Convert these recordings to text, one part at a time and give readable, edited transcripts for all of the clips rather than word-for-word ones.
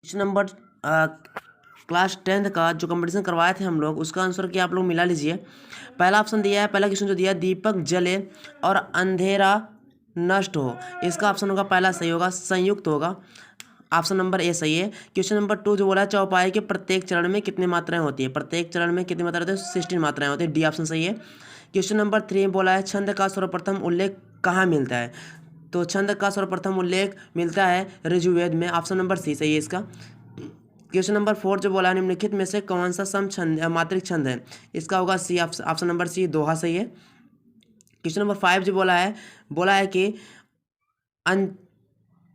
Question number class 10th का जो competition करवाए थे हम लोग, उसका आंसर क्या आप लोग मिला लीजिए। पहला ऑप्शन दिया है, पहला क्वेश्चन जो दिया है, दीपक जले और अंधेरा नष्ट हो। इसका ऑप्शन होगा पहला सही होगा, संयुक्त होगा। ऑप्शन नंबर ए सही है। क्वेश्चन नंबर 2 जो बोला है, चौपाई के प्रत्येक चरण में कितनी मात्राएं होती है। प्रत्येक चरण में कितनी मात्रा होती है, 16 मात्राएं होती है। डी ऑप्शन सही है। क्वेश्चन नंबर 3 बोला है, छंद का सर्वप्रथम उल्लेख कहाँ मिलता है। तो छंद का सर्वप्रथम उल्लेख मिलता है ऋजुवेद में। ऑप्शन नंबर सी सही है इसका। क्वेश्चन नंबर 4 जो बोला है, निम्नलिखित में से कौन सा सम छंद मात्रिक छंद है। इसका होगा सी, ऑप्शन नंबर सी, दोहा सही है। क्वेश्चन नंबर 5 जो बोला है कि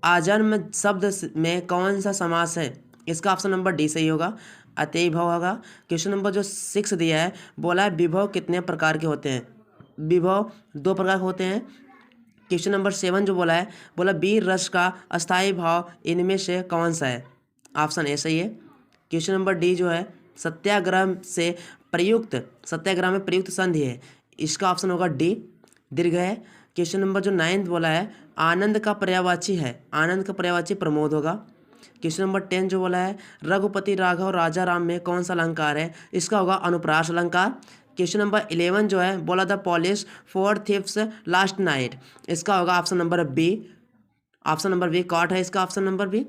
आजन्म शब्द में कौन सा समास है। इसका ऑप्शन नंबर डी सही होगा, अतएव भव होगा। क्वेश्चन नंबर जो 6 दिया है, बोला है विभव कितने प्रकार के होते हैं। विभव 2 प्रकार के होते हैं। क्वेश्चन नंबर 7 जो बोला वीर रस का अस्थायी भाव इनमें से कौन सा है। ऑप्शन ए सही है। क्वेश्चन नंबर डी जो है, सत्याग्रह में प्रयुक्त संधि है। इसका ऑप्शन होगा डी, दीर्घ है। क्वेश्चन नंबर जो 9 बोला है, आनंद का पर्यायवाची है। आनंद का पर्यायवाची प्रमोद होगा। क्वेश्चन नंबर 10 जो बोला है, रघुपति राघव राजा राम में कौन सा अलंकार है। इसका होगा अनुप्रास अलंकार। क्वेश्चन नंबर 11 जो है, बोला the police 4 thieves last night. इसका होगा option number B, option number B caught है इसका, option number B.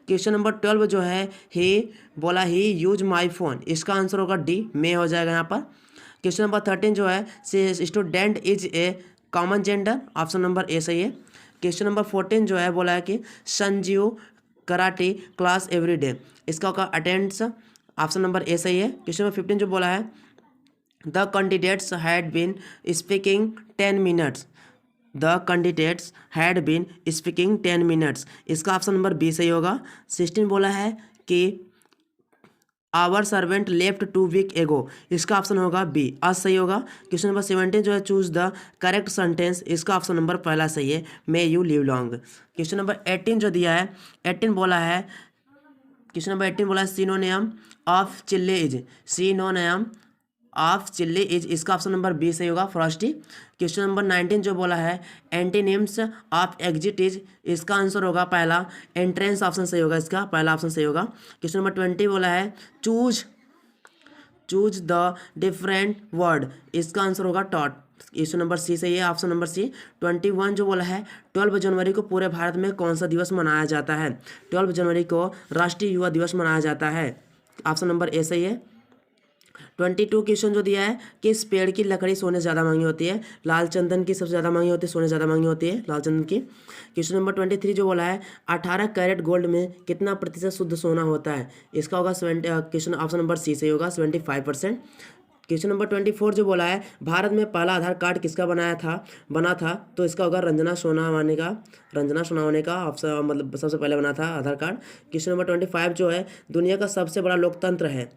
Question number 12 जो है, ही यूज माई फोन। इसका आंसर होगा डी, में हो जाएगा यहाँ पर। क्वेश्चन नंबर 13 जो है, student is a common gender. Option number A सही है। क्वेश्चन नंबर 14 जो है, बोला है कि Sanjeev karate class every day. इसका होगा अटेंड्स। ऑप्शन नंबर ए सही है। क्वेश्चन नंबर 15 जो बोला है, the candidates had been speaking 10 minutes. The candidates had been speaking 10 minutes. इसका ऑप्शन नंबर बी सही होगा। 16 बोला है कि आवर सर्वेंट लेफ्ट 2 वीक एगो। इसका ऑप्शन होगा बी, आज सही होगा। क्वेश्चन नंबर 17 जो है, चूज द करेक्ट सेंटेंस। इसका ऑप्शन नंबर पहला सही है, may you live long. Question number 18 जो दिया है, 18 बोला है, क्वेश्चन नंबर 18 बोला है, सिनोनियम of chilli is. सिनोनियम of chilli is. इसका ऑप्शन नंबर बी सही होगा, फ्रॉस्टी। क्वेश्चन नंबर 19 जो बोला है, एंटीनिम्स ऑफ एग्जिट इज। इसका आंसर होगा पहला, एंट्रेंस। ऑप्शन सही होगा इसका, पहला ऑप्शन सही होगा। क्वेश्चन नंबर 20 बोला है, चूज द डिफरेंट वर्ड। इसका आंसर होगा टॉट। क्वेश्चन नंबर सी सही है, ऑप्शन नंबर सी। 21 जो बोला है, 12 जनवरी को पूरे भारत में कौन सा दिवस मनाया जाता है। 12 जनवरी को राष्ट्रीय युवा दिवस मनाया जाता है। ऑप्शन नंबर ए सही है। 22 क्वेश्चन जो दिया है, किस पेड़ की लकड़ी सोने से ज़्यादा महंगी होती है। लाल चंदन की सबसे ज़्यादा महंगी होती है, सोने से ज़्यादा महंगी होती है लाल चंदन की। क्वेश्चन नंबर 23 जो बोला है, 18 कैरेट गोल्ड में कितना प्रतिशत शुद्ध सोना होता है। इसका होगा 70। क्वेश्चन ऑप्शन नंबर सी सही होगा, 75%। क्वेश्चन नंबर 24 जो बोला है, भारत में पहला आधार कार्ड किसका बना था। तो इसका होगा रंजना सोनावाने का। रंजना सोनावाने का ऑप्शन, मतलब सबसे पहले बना था आधार कार्ड। क्वेश्चन नंबर 25 जो है, दुनिया का सबसे बड़ा लोकतंत्र है।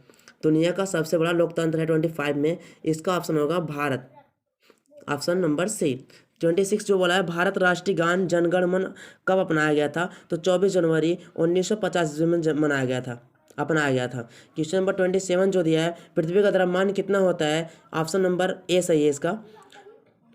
दुनिया का सबसे बड़ा लोकतंत्र है 25 में। इसका ऑप्शन होगा भारत, ऑप्शन नंबर सी। 26 जो बोला है, भारत राष्ट्रीय गान जनगण मन कब अपनाया गया था। तो 24 जनवरी 1950 में अपनाया गया था। क्वेश्चन नंबर 27 जो दिया है, पृथ्वी का द्रव्यमान कितना होता है। ऑप्शन नंबर ए सही है इसका।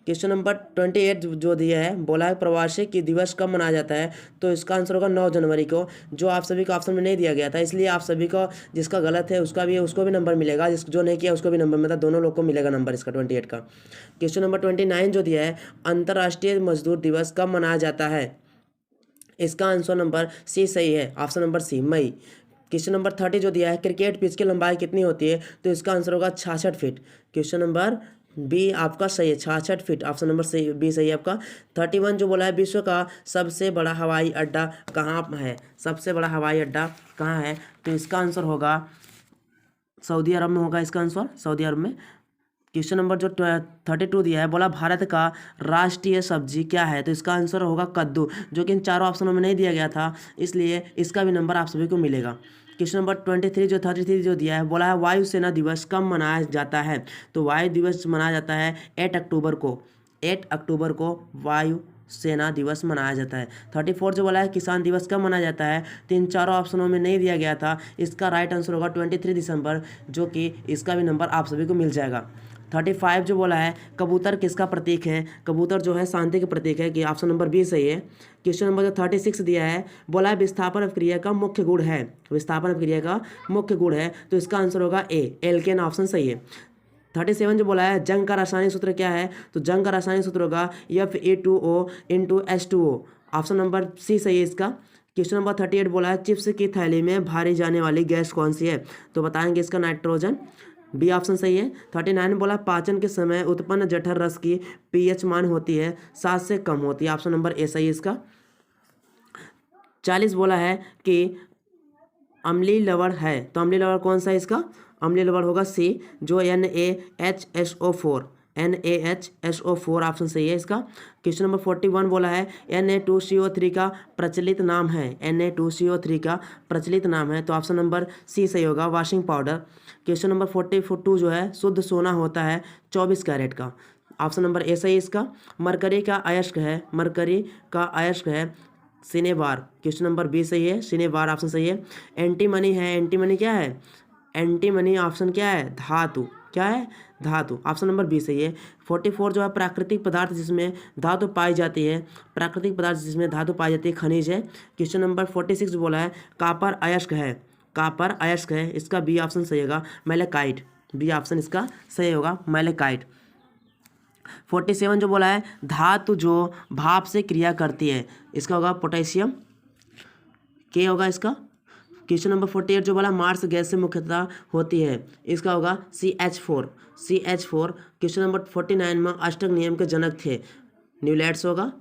क्वेश्चन नंबर 28 जो दिया है, बोला है प्रवासी की दिवस कब मनाया जाता है। तो इसका आंसर होगा 9 जनवरी को, जो आप सभी को ऑप्शन में नहीं दिया गया था। इसलिए आप सभी को, जिसका गलत है उसको भी नंबर मिलेगा, जो नहीं किया उसको भी नंबर मिलेगा, दोनों लोग को मिलेगा नंबर इसका 28 का। क्वेश्चन नंबर 29 जो दिया है, अंतर्राष्ट्रीय मजदूर दिवस कब मनाया जाता है। इसका आंसर नंबर सी सही है, ऑप्शन नंबर सी, मई। क्वेश्चन नंबर 30 जो दिया है, क्रिकेट पिच की लंबाई कितनी होती है। तो इसका आंसर होगा 66 फीट। क्वेश्चन नंबर बी आपका सही है, 66 फीट, ऑप्शन नंबर सही, बी सही है आपका। 31 जो बोला है, विश्व का सबसे बड़ा हवाई अड्डा कहाँ है। सबसे बड़ा हवाई अड्डा कहाँ है। तो इसका आंसर होगा सऊदी अरब में होगा, इसका आंसर सऊदी अरब में। क्वेश्चन नंबर जो 32 दिया है, बोला भारत का राष्ट्रीय सब्जी क्या है। तो इसका आंसर होगा कद्दू, जो कि इन चारों ऑप्शनों में नहीं दिया गया था, इसलिए इसका भी नंबर आप सभी को मिलेगा। क्वेश्चन नंबर 33 जो दिया है, बोला है वायुसेना दिवस कब मनाया जाता है। तो वायु दिवस मनाया जाता है 8 अक्टूबर को। 8 अक्टूबर को वायु सेना दिवस मनाया जाता है। 34 जो बोला है, किसान दिवस कब मनाया जाता है। तो इन चारों ऑप्शनों में नहीं दिया गया था, इसका राइट आंसर होगा 23 दिसंबर, जो कि इसका भी नंबर आप सभी को मिल जाएगा। 35 जो बोला है कबूतर किसका प्रतीक है, कबूतर जो है शांति का प्रतीक है, कि ऑप्शन नंबर बी सही है। क्वेश्चन नंबर जो 36 दिया है, बोला है विस्थापन अपक्रिया का मुख्य गुण है, विस्थापन अपक्रिया का मुख्य गुण है, तो इसका आंसर होगा ए, एल्केन ऑप्शन सही है। 37 जो बोला है जंग का रासायनिक सूत्र क्या है, तो जंग का रासायनिक सूत्र होगा Fe2O into H2O, option number C सही है इसका। क्वेश्चन नंबर 38 बोला है चिप्स की थैली में भरी जाने वाली गैस कौन सी है, तो बताएंगे इसका नाइट्रोजन, बी ऑप्शन सही है। 39 बोला पाचन के समय उत्पन्न जठर रस की पीएच मान होती है 7 से कम होती है, ऑप्शन नंबर ए सही है इसका। 40 बोला है कि अम्लीय लवण है, तो अम्लीय लवण कौन सा है इसका, अम्लीय लवण होगा सी, जो NaHSO4, NaHSO4 ऑप्शन सही है इसका। क्वेश्चन नंबर 41 बोला है Na2CO3 का प्रचलित नाम है, Na2CO3 का प्रचलित नाम है, तो ऑप्शन नंबर सी सही होगा, वॉशिंग पाउडर। क्वेश्चन नंबर 42 जो है शुद्ध सोना होता है 24 कैरेट का, ऑप्शन नंबर ए सही है इसका। मरकरी का अयस्क है, मरकरी का अयस्क है सिनेबार, क्वेश्चन नंबर बी सही है, सिनेबार ऑप्शन सही है। एंटीमनी है, एंटीमनी क्या है, एंटीमनी ऑप्शन क्या है, धातु, क्या है, धातु, ऑप्शन नंबर बी सही है। 44 जो है प्राकृतिक पदार्थ जिसमें धातु पाई जाती है, प्राकृतिक पदार्थ जिसमें धातु पाई जाती है खनिज है। क्वेश्चन नंबर 46 बोला है कापर अयस्क है, कापर अयस्क है, इसका बी ऑप्शन सही होगा, मैलेकाइट, बी ऑप्शन इसका सही होगा, मैलेकाइट। 47 जो बोला है धातु जो भाप से क्रिया करती है, इसका होगा पोटेशियम, के होगा इसका। क्वेश्चन नंबर 48 जो बोला मार्स गैस से मुख्यतः होती है, इसका होगा CH4, CH4। क्वेश्चन नंबर 49 में अष्टक नियम के जनक थे, न्यूलैंड्स होगा,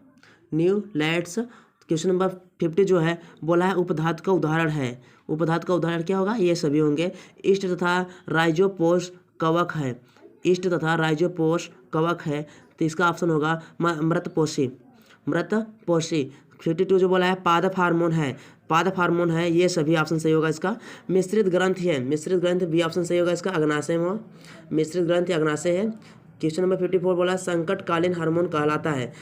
न्यूलैंड्स। क्वेश्चन नंबर 50 जो है बोला है उपधातु का उदाहरण है, उपधातु का उदाहरण क्या होगा, ये सभी होंगे। ईस्ट तथा राइजोपोस कवक है, ईस्ट तथा राइजोपोस कवक है, तो इसका ऑप्शन होगा मृतपोषी, मृतपोषी। 52 जो बोला है पादप हार्मोन है, पादप हार्मोन है, ये सभी ऑप्शन सही होगा इसका। मिश्रित ग्रंथ है, मिश्रित ग्रंथ बी ऑप्शन सही होगा इसका, अग्नाशय में, मिश्रित ग्रंथ अग्नाशय है। क्वेश्चन नंबर 54 बोला संकटकालीन हार्मोन कहलाता है,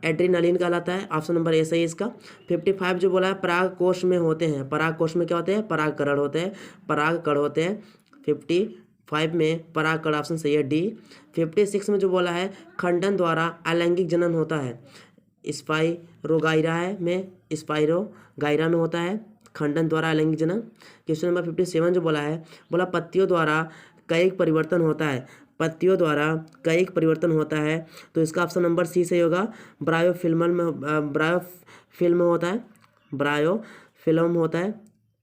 एड्रीनालिन कहलाता है, ऑप्शन नंबर ए सही है इसका। 55 जो बोला है पराग कोश में होते हैं, पराग कोश में क्या होते हैं, परागकण होते हैं, परागकण होते हैं। 55 में परागकण ऑप्शन सही है, डी। 56 में जो बोला है खंडन द्वारा अलैंगिक जनन होता है, स्पाइरोगाइरा है में, स्पाइरोगाइरा में होता है खंडन द्वारा अलैंगिक जनन। क्वेश्चन नंबर 57 जो बोला है बोला पत्तियों द्वारा कैयिक परिवर्तन होता है, पत्तियों द्वारा कैयिक परिवर्तन होता है, तो इसका ऑप्शन नंबर सी सही होगा, ब्रायोफिल्म में, ब्रायोफिल्म होता है, ब्रायोफिल्म होता है।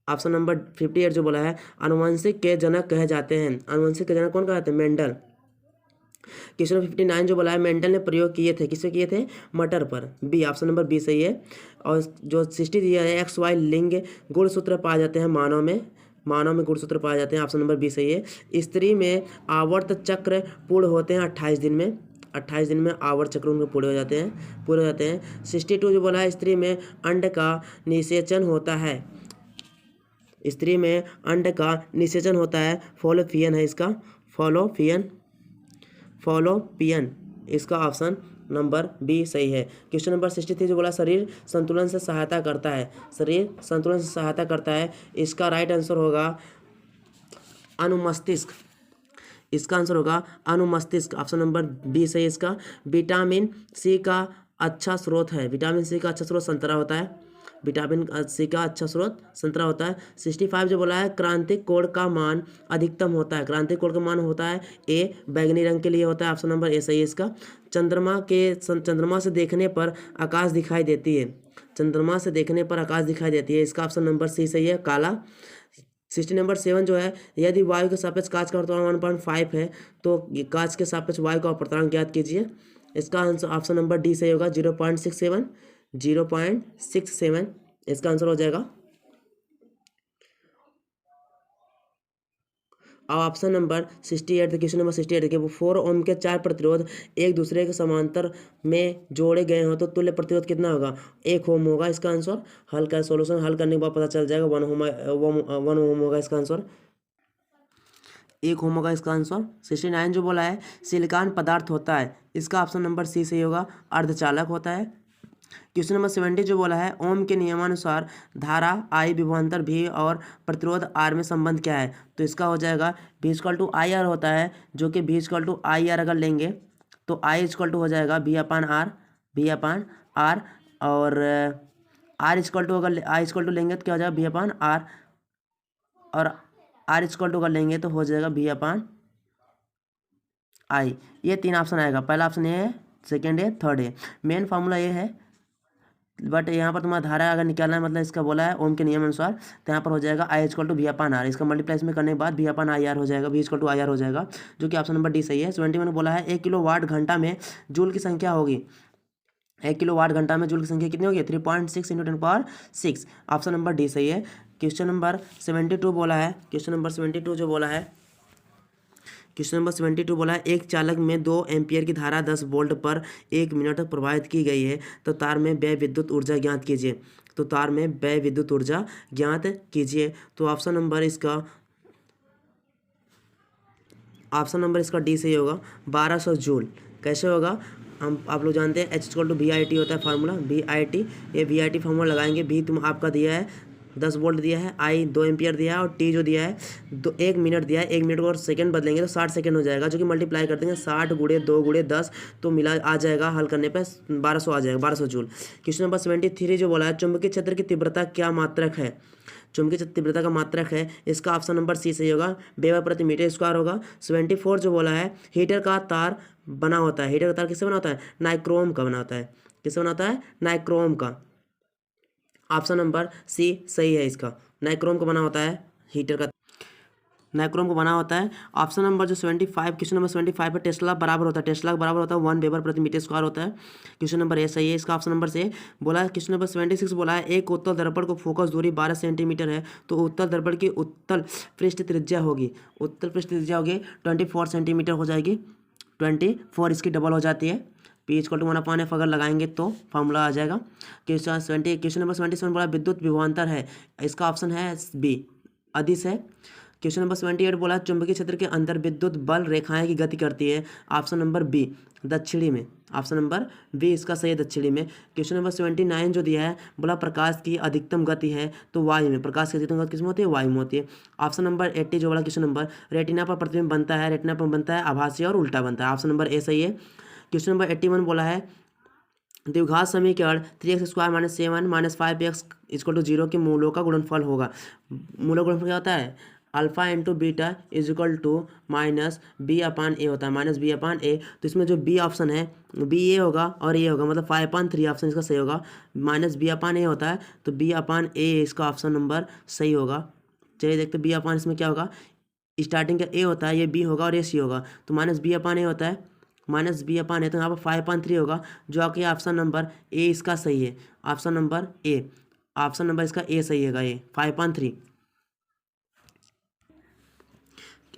ऑप्शन नंबर 58 जो बोला है आनुवंशिक के जनक कहे जाते हैं, आनुवंशिक के जनक कौन कहते हैं, मेंडल। क्वेश्चन नंबर 59 जो बोला है मेंडल ने प्रयोग किए थे, किस पे किए थे, मटर पर, बी ऑप्शन नंबर बी सही है। और जो 60 दिया है XY लिंग गुणसूत्र पाए जाते हैं मानव में, मानव में गुणसूत्र पाए जाते हैं, ऑप्शन नंबर बी सही है। स्त्री में आवर्त चक्र पूर्ण होते हैं 28 दिन में, 28 दिन में आवर्त चक्र उनके पूरे हो जाते हैं, पूरे हो जाते हैं। 62 जो बोला है स्त्री में अंड का निषेचन होता है, स्त्री में अंड का निषेचन होता है, फॉलोपियन है इसका, फॉलोपियन, फॉलोपियन, इसका ऑप्शन नंबर बी सही है। क्वेश्चन नंबर 63 जो बोला शरीर संतुलन से सहायता करता है, शरीर संतुलन से सहायता करता है, इसका राइट आंसर होगा अनुमस्तिष्क, इसका आंसर होगा अनुमस्तिष्क, ऑप्शन नंबर बी सही है इसका। विटामिन सी का अच्छा स्रोत है, विटामिन सी का अच्छा स्रोत संतरा होता है, विटामिन सी का अच्छा स्रोत संतरा होता है। 65 जो बोला है क्रांतिक कोण का मान अधिकतम होता है, क्रांतिक कोण का मान होता है ए, बैंगनी रंग के लिए होता है, ऑप्शन नंबर ए सही है इसका। चंद्रमा से देखने पर आकाश दिखाई देती है, चंद्रमा से देखने पर आकाश दिखाई देती है, इसका ऑप्शन नंबर सी सही है, काला। 60 नंबर 7 जो है यदि वायु के सापेक्ष कांच का अपर्तनांक 1.5 है तो कांच के सापेक्ष वायु का अपर्तनांक ज्ञात कीजिए, इसका आंसर ऑप्शन नंबर डी सही होगा, 0.67, 0.67 इसका आंसर हो जाएगा। अब ऑप्शन नंबर 68, क्वेश्चन नंबर 68 देखिए 4 ओम के 4 प्रतिरोध एक दूसरे के समांतर में जोड़े गए हो तो तुल्य प्रतिरोध कितना होगा, 1 ओम होगा इसका आंसर। हल का सॉल्यूशन हल करने के बाद पता चल जाएगा 1 ओम होगा इसका आंसर, 1 ओम होगा इसका आंसर। 69 जो बोला है सिलिकॉन पदार्थ होता है, इसका ऑप्शन नंबर सी सही होगा, अर्धचालक होता है। क्वेश्चन नंबर 70 जो बोला है, ओम के नियमानुसार धारा I विभवांतर V और प्रतिरोध R में संबंध क्या है? तो इसका हो जाएगा V equal to I R होता है, जो कि V equal to I R अगर लेंगे तो I इक्वल टू हो जाएगा V अपान आर, और R इक्वल टू अगर I इक्वल टू लेंगे तो क्या हो जाएगा V अपान आर, और R इक्वल टू अगर लेंगे तो हो जाएगा V अपान आई। ये 3 ऑप्शन आएगा, पहला ऑप्शन ये है, सेकेंड है, थर्ड है। मेन फार्मूला ये है, बट यहाँ पर तुम्हारा धारा अगर निकालना है, मतलब इसका बोला है ओम के नियम अनुसार, तो यहाँ पर हो जाएगा I equal to V upon R. इसका मल्टीप्लाई इसमें करने के बाद V अपान आई आर हो जाएगा, V equal to I R हो जाएगा, जो कि ऑप्शन नंबर डी सही है। 71 में बोला है 1 किलो वाट घंटा में जूल की संख्या होगी, 1 किलो वाट घंटा में जूल की संख्या कितनी होगी? 3.6 × 10⁻⁶। ऑप्शन नंबर डी सही है। क्वेश्चन नंबर 72 बोला है, क्वेश्चन नंबर 72 जो बोला है, क्वेश्चन नंबर 72 बोला है, एक चालक में 2 एम्पियर की धारा 10 वोल्ट पर 1 मिनट तक प्रवाहित की गई है, तो तार में व्यय विद्युत ऊर्जा ज्ञात कीजिए। तो तार में व्यय विद्युत ऊर्जा ज्ञात कीजिए। तो ऑप्शन नंबर इसका डी सही होगा, 1200 जूल। कैसे होगा? आप लोग जानते हैं H इक्वल टू VIT होता है फार्मूला, VIT। ये VIT फार्मूला लगाएंगे। V तुम आपका दिया है 10 वोल्ट दिया है, I 2 एम्पियर दिया है, और T जो दिया है 1 मिनट दिया है। 1 मिनट को और सेकंड बदलेंगे तो 60 सेकंड हो जाएगा, जो कि मल्टीप्लाई कर देंगे 60 × 2 × 10, तो मिला आ जाएगा, हल करने पे 1200 आ जाएगा, 1200 जूल। क्वेश्चन नंबर 73 जो बोला है, चुंबकीय क्षेत्र की तीव्रता क्या मात्रक है? चुंबकीय तीव्रता का मात्रक है, इसका ऑप्शन नंबर सी सही होगा, वेबर प्रति मीटर स्क्वायर होगा। 74 जो बोला है, हीटर का तार बना होता है, हीटर का तार किससे बना होता है? नाइक्रोम का बना होता है। किससे बना होता है? नाइक्रोम का। ऑप्शन नंबर सी सही है इसका, नाइक्रोम का बना होता है, हीटर का नाइक्रोम को बना होता है। ऑप्शन नंबर जो 75, क्वेश्चन नंबर 75 पर टेस्ला बराबर होता है, टेस्ला बराबर होता है 1 वेबर प्रति मीटर स्क्वायर होता है। क्वेश्चन नंबर ए सही है, इसका ऑप्शन नंबर से बोला है। क्वेश्चन नंबर 76 बोला है, एक उत्तल दर्पण को फोकस दूरी 12 सेंटीमीटर है, तो उत्तल दर्पण की उत्तल पृष्ठ त्रिज्या होगी, उत्तल पृष्ठ त्रिज्या होगी 24 सेंटीमीटर हो जाएगी, 24 इसकी डबल हो जाती है। P इक्वल टू 1/f अगर लगाएंगे तो फार्मूला आ जाएगा। क्वेश्चन नंबर 77 बोला विद्युत विभवांतर है, इसका ऑप्शन है बी, अदिश है। क्वेश्चन नंबर 78 बोला चुंबकीय क्षेत्र के अंदर विद्युत बल रेखाएं की गति करती है, ऑप्शन नंबर बी, दक्षिणी में। ऑप्शन नंबर बी इसका सही है, दक्षिणी में। क्वेश्चन नंबर 79 जो दिया है, बोला प्रकाश की अधिकतम गति है, तो वायु में। प्रकाश की अधिकतम गति किसमें होती है? वायु में होती है। ऑप्शन नंबर 80 जो बोला क्वेश्चन नंबर, रेटिना पर प्रतिबिंब बनता है, रेटिना पर बनता है आभासी और उल्टा बनता है, ऑप्शन नंबर ए सही है। क्वेश्चन नंबर 81 बोला है द्विघात समीकरण 3x² - 7 - 5x = 0 के मूलों का गुणनफल होगा। मूलों का गुणनफल क्या होता है? Alpha into beta equal to -b/a होता है, -b/a। तो इसमें जो बी ऑप्शन है, बी ए होगा और ए होगा, मतलब 5/3 ऑप्शन इसका सही होगा। -b/a होता है, तो b/a इसका ऑप्शन नंबर सही होगा। चलिए देखते b/, इसमें क्या होगा, स्टार्टिंग का ए होता है, ये बी होगा और ये सी होगा, तो -b/a होता है, -b/a, तो यहाँ पर 5/3 होगा, जो आपके ऑप्शन नंबर ए इसका सही है। Option number A, option number इसका ए सही है, ये 5/3।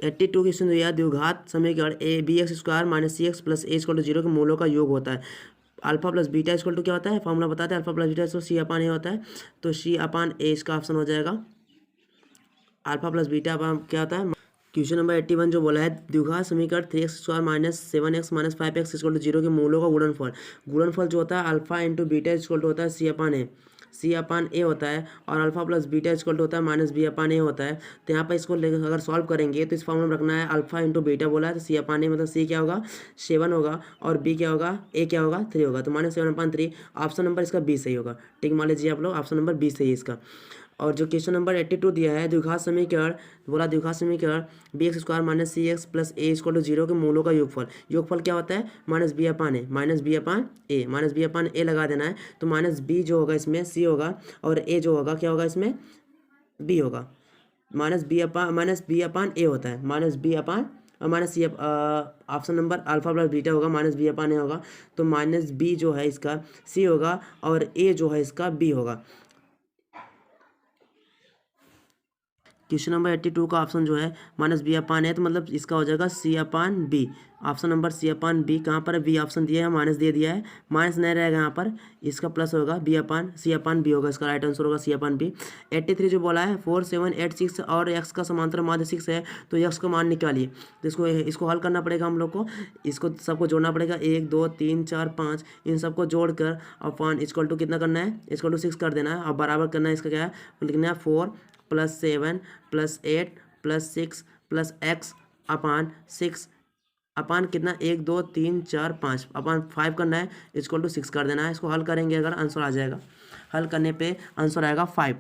82 क्वेश्चन दिया, द्विघात समीकरण (bx² - cx + a = 0 के मूलों का योग होता है। Alpha plus beta equal to क्या होता है? फॉर्मूला बताते हैं, अल्फा प्लस बीटा C/a होता है, तो C/a इसका ऑप्शन हो जाएगा। अल्फा प्लस बीटा क्या होता है? क्वेश्चन नंबर 81 जो बोला है द्विघात समीकरण 3x² - 7x - 5x = 0 के मूलों का गुणनफल। गुणनफल जो होता है alpha into beta equal to होता है C/a होता है, और alpha plus beta equal to होता है -b/a होता है। तो यहाँ पर इसको अगर सॉल्व करेंगे तो इस फॉर्मूला में रखना है अल्फा इंटू बीटा बोला है, तो C/a मतलब C क्या होगा? 7 होगा, और B क्या होगा? A क्या होगा? 3 होगा, तो -7/3 ऑप्शन नंबर इसका B सही होगा। ठीक मान लीजिए आप लोग, ऑप्शन नंबर B सही है इसका। और जो क्वेश्चन नंबर 82 दिया है द्विघात समीकरण, बोला द्विघात समीकरण bx² - cx + a = 0 के मूलों का योगफल। योगफल क्या होता है? -b/a लगा देना है, तो -b जो होगा इसमें c होगा, और a जो होगा क्या होगा इसमें? b होगा। -b/a होता है, -b/, और -c option number alpha plus beta होगा, -b/a होगा, तो -b जो है इसका c होगा, और a जो है इसका b होगा। क्वेश्चन नंबर 82 का ऑप्शन जो है माइनस बी अपान है, तो मतलब इसका हो जाएगा सी अपान बी। ऑप्शन नंबर सी अपान बी कहाँ पर है, बी ऑप्शन दिया है, माइनस दे दिया है, माइनस नहीं रहेगा यहाँ पर, इसका प्लस होगा, बी अपान सी अपान बी होगा, इसका राइट आंसर होगा सी अपान बी। 83 जो बोला है 4 7 8 6 और एक्स का समांतर माध्य 6 है, तो एक्स का मान निकालिए। तो इसको हल करना पड़ेगा हम लोग को, इसको सबको जोड़ना पड़ेगा, 1 2 3 4 5 इन सबको जोड़कर अपान इक्वल टू कितना करना है, इक्वल टू 6 कर देना है, और बराबर करना है, इसका क्या है लिखना है 4 + 7 + 8 + 6 + x अपान 6 अपान कितना 1 2 3 4 5 अपान 5 करना है, इक्वल टू 6 कर देना है। इसको हल करेंगे अगर आंसर आ जाएगा, हल करने पे आंसर आएगा 5।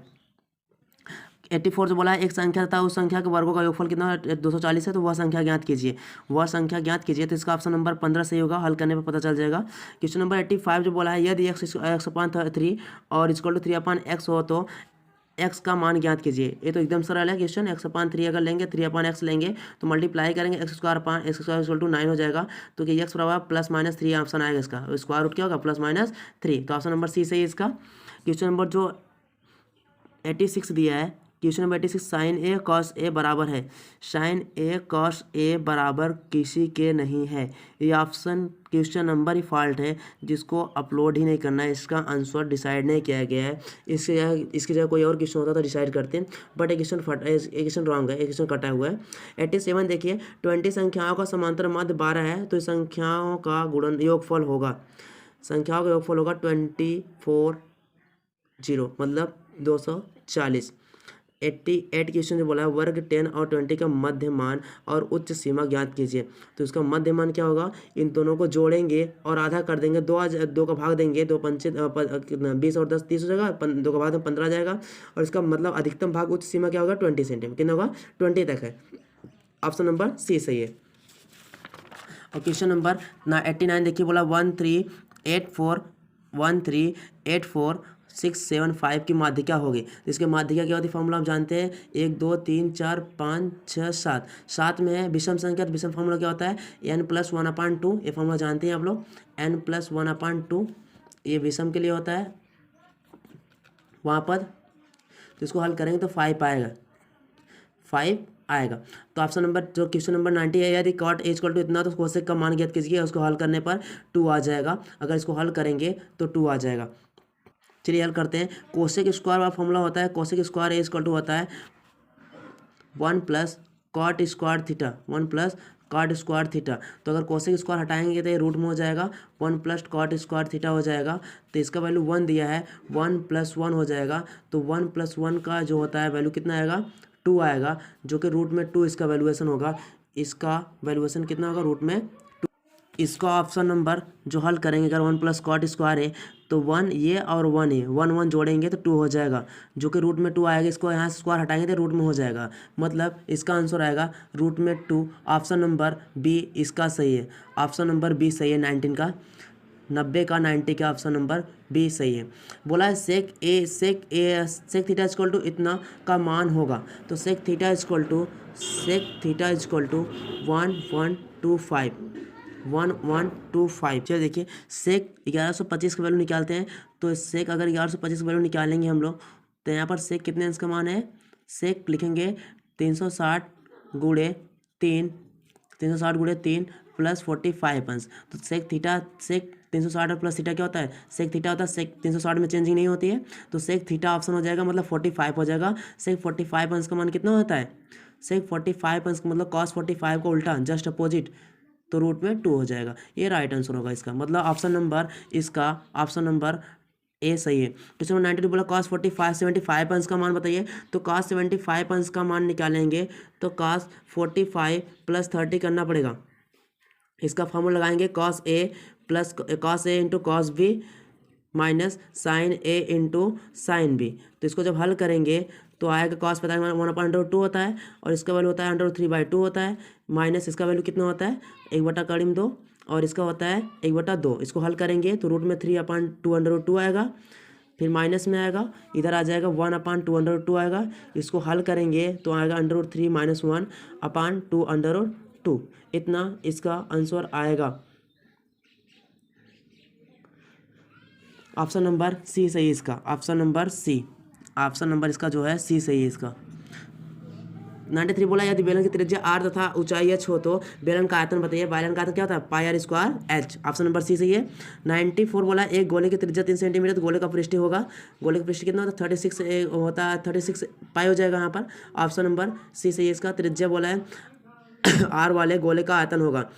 84 जो बोला है एक संख्या तथा उस संख्या के वर्गों का योगफल कितना 240 है, तो वह संख्या ज्ञात कीजिए, वह संख्या ज्ञात कीजिए। तो इसका ऑप्शन नंबर 15 सही होगा, हल करने पर पता चल जाएगा। क्वेश्चन नंबर 85 जो बोला है यदि x अपान 3 और इक्वल टू 3 अपान x हो तो x का मान ज्ञात कीजिए। ये तो एकदम सरल है क्वेश्चन, x अपान 3 अगर लेंगे 3 अपान x लेंगे तो मल्टीप्लाई करेंगे x² upon x² equal to 9 हो जाएगा, तो कि x बराबर +-3 ऑप्शन आएगा, इसका स्क्वायर रूट क्या होगा +-3, तो ऑप्शन नंबर सी सही है इसका। क्वेश्चन नंबर जो 86 दिया है, question number 86 sign A cos A बराबर है, साइन ए कॉस ए बराबर किसी के नहीं है, ये ऑप्शन क्वेश्चन नंबर ही फॉल्ट है, जिसको अपलोड ही नहीं करना है, इसका आंसर डिसाइड नहीं किया गया है। इसकी जगह कोई और क्वेश्चन होता तो डिसाइड करते हैं, बट एक क्वेश्चन रॉन्ग है, एक क्वेश्चन कटा हुआ है। 87 देखिए 20 संख्याओं का समांतर माध्य 12 है, तो इस संख्याओं का गुणन योगफल होगा, संख्याओं का योगफल होगा 24 0 मतलब 240। 88 क्वेश्चन जो बोला है वर्ग 10 और 20 का मध्य मान और उच्च सीमा ज्ञात कीजिए। तो इसका मध्य मान क्या होगा, इन दोनों को जोड़ेंगे और आधा कर देंगे, दो का भाग देंगे, 2 पंचे 20 और 10 30 हो जाएगा, 2 का भाग 15 जाएगा, और इसका मतलब अधिकतम भाग उच्च सीमा क्या होगा 20 सेंटीमीटर, कितना होगा 20 तक है, ऑप्शन नंबर सी सही है। और क्वेश्चन नंबर 89 देखिए बोला 1384 की माध्यिका होगी, तो इसके माध्यिका क्या होती है फॉर्मूला आप जानते हैं, 1 2 3 4 5 6 7 7 में है विषम संख्या, तो विषम फॉर्मूला क्या होता है n+1/2, ये फॉर्मूला जानते हैं आप लोग, n+1/2 ये विषम के लिए होता है वहाँ पर, तो इसको हल करेंगे तो 5 आएगा, 5 आएगा। तो ऑप्शन नंबर जो क्वेश्चन नंबर 90 है, यदि कॉट ए इक्वल टू इतना तो कोसेक का मान ज्ञात कीजिए, उसको हल करने पर 2 आ जाएगा, अगर इसको हल करेंगे तो 2 आ जाएगा। चलिए हल करते हैं। कोसेक स्क्वायर वाला फॉर्मूला होता है, cosec square A equal to होता है 1 + cot square theta, 1 + cot square theta, तो अगर कोसेक स्क्वायर हटाएंगे तो ये रूट में हो जाएगा, 1 + कॉट स्क्वायर थीटा हो जाएगा, तो इसका वैल्यू 1 दिया है, 1 + 1 हो जाएगा, तो 1 + 1 का जो होता है वैल्यू कितना आएगा 2 आएगा, जो कि रूट में 2 इसका वैल्यूएशन होगा, इसका वैल्यूएशन कितना होगा रूट में 2। इसका ऑप्शन नंबर जो हल करेंगे अगर 1 + कॉट स्क्वायर है तो 1 ये और 1 ये 1 1 जोड़ेंगे तो 2 हो जाएगा, जो कि रूट में 2 आएगा, इसको यहाँ से स्क्वायर हटाएंगे तो रूट में हो जाएगा, मतलब इसका आंसर आएगा रूट में 2, ऑप्शन नंबर बी इसका सही है, ऑप्शन नंबर बी सही है 19 का, 90 का 90 का ऑप्शन नंबर बी सही है। बोला है सेक थीटा इक्वल टू इतना का मान होगा, तो सेक थीटा इक्वल टू 1125। चलिए देखिए सेक 1125 का वैल्यू निकालते हैं, तो सेक अगर 1125 का वैल्यू निकालेंगे हम लोग, तो यहाँ पर सेक कितने अंश का मान है, सेक लिखेंगे 360 गुणे 3 + 45 अंश, तो सेक 360 और प्लस थीटा क्या होता है, सेक थीटा होता है, सेक 360 में चेंजिंग नहीं होती है, तो सेक थीटा ऑप्शन हो जाएगा, मतलब 45 हो जाएगा। सेक 45 अंश का मान कितना होता है, सेक 45 अंश का मतलब cos 45 का उल्टा जस्ट अपोजिट, तो रूट में 2 हो जाएगा, ये राइट आंसर होगा इसका, मतलब ऑप्शन नंबर इसका ऑप्शन नंबर ए सही है। क्वेश्चन नंबर 92 बोला cos 45 75 अंश का मान बताइए, तो cos 75 अंश का मान निकालेंगे तो cos 45 + 30 करना पड़ेगा, इसका फॉर्मूला लगाएंगे cos A into cos B minus sin A into sin B, तो इसको जब हल करेंगे तो आएगा cos पता है 1/2 होता है, और इसका वैल्यू होता है √3/2 होता है, माइनस इसका वैल्यू कितना होता है 1/2 और इसका होता है 1/2, इसको हल करेंगे तो रूट में 3/2 आएगा, फिर माइनस में आएगा, इधर आ जाएगा 1/2 आएगा, इसको हल करेंगे तो आएगा √3 - 1/2, इतना इसका आंसर आएगा, ऑप्शन नंबर सी सही इसका, option number C, option number इसका जो है सी सही है इसका। 93 बोला यदि बेलन की त्रिज्या r तथा ऊंचाई h हो तो बेलन का आयतन बताइए। बेलन का आयतन क्या होता है? Pi r square h। Option number C सही है। 94 बोला एक गोले की त्रिज्या 3 सेंटीमीटर तो गोले का पृष्ठ होगा। गोले का पृष्ठ कितना होता है? 36 होता है, 36 पाई हो जाएगा यहाँ पर। ऑप्शन नंबर सी सही है इसका। त्रिज्या बोला है r वाले गोले का आयतन होगा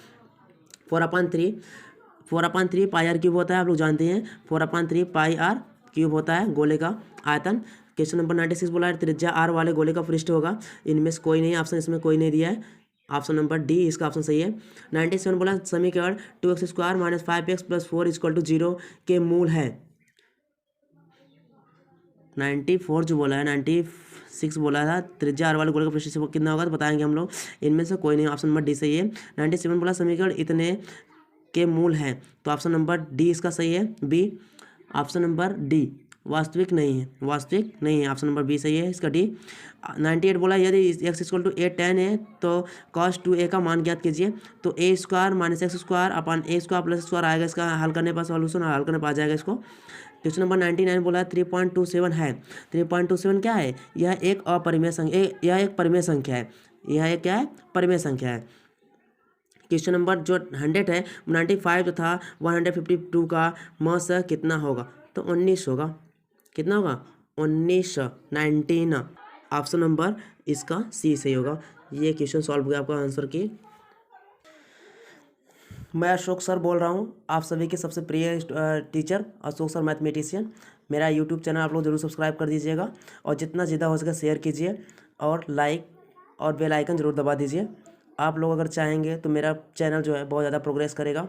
4/3 पाई आर क्यूब होता है, आप लोग जानते हैं 4/3 पाई आर क्यूब होता है गोले का आयतन। क्वेश्चन नंबर 96 बोला है त्रिज्या आर वाले गोले का पृष्ठ होगा। इनमें से कोई नहीं, ऑप्शन इसमें कोई नहीं दिया है। ऑप्शन नंबर डी इसका ऑप्शन सही है। 97 बोला समीकरण 2x² - 5x + 4 = 0 के मूल है। 94 जो बोला है, 96 बोला था त्रिज्या आर वाले गोले का पृष्ठ से कितना होगा तो बताएंगे हम लोग। इनमें से कोई नहीं, ऑप्शन नंबर डी सही है। 97 बोला समीकरण इतने के मूल हैं तो ऑप्शन नंबर डी इसका सही है। बी ऑप्शन नंबर डी वास्तविक नहीं है, वास्तविक नहीं है। ऑप्शन नंबर बी सही है इसका डी। 98 बोला यदि x = a tan है तो cos 2a का मान ज्ञात कीजिए। तो a² - x² अपन a² + x² आएगा, इसका हल करने पर सॉल्यूशन हल करने पर आ जाएगा इसको। क्वेश्चन नंबर 99 बोला 3.27 है। 3.27 क्या है? यह एक अपरिमेय संख्या, यह एक परिमेय संख्या है। यह एक क्या है? परिमेय संख्या है। क्वेश्चन नंबर जो 100 है 95 तथा 152 का मस कितना होगा? तो 19 होगा। कितना होगा? 19 ऑप्शन नंबर इसका सी सही होगा। ये क्वेश्चन सॉल्व हो गया आपका आंसर की। मैं अशोक सर बोल रहा हूँ, आप सभी के सबसे प्रिय टीचर अशोक सर मैथमेटिशियन। मेरा यूट्यूब चैनल आप लोग जरूर सब्सक्राइब कर दीजिएगा और जितना ज़्यादा हो सके शेयर कीजिए और लाइक और बेल आइकन जरूर दबा दीजिए। आप लोग अगर चाहेंगे तो मेरा चैनल जो है बहुत ज़्यादा प्रोग्रेस करेगा।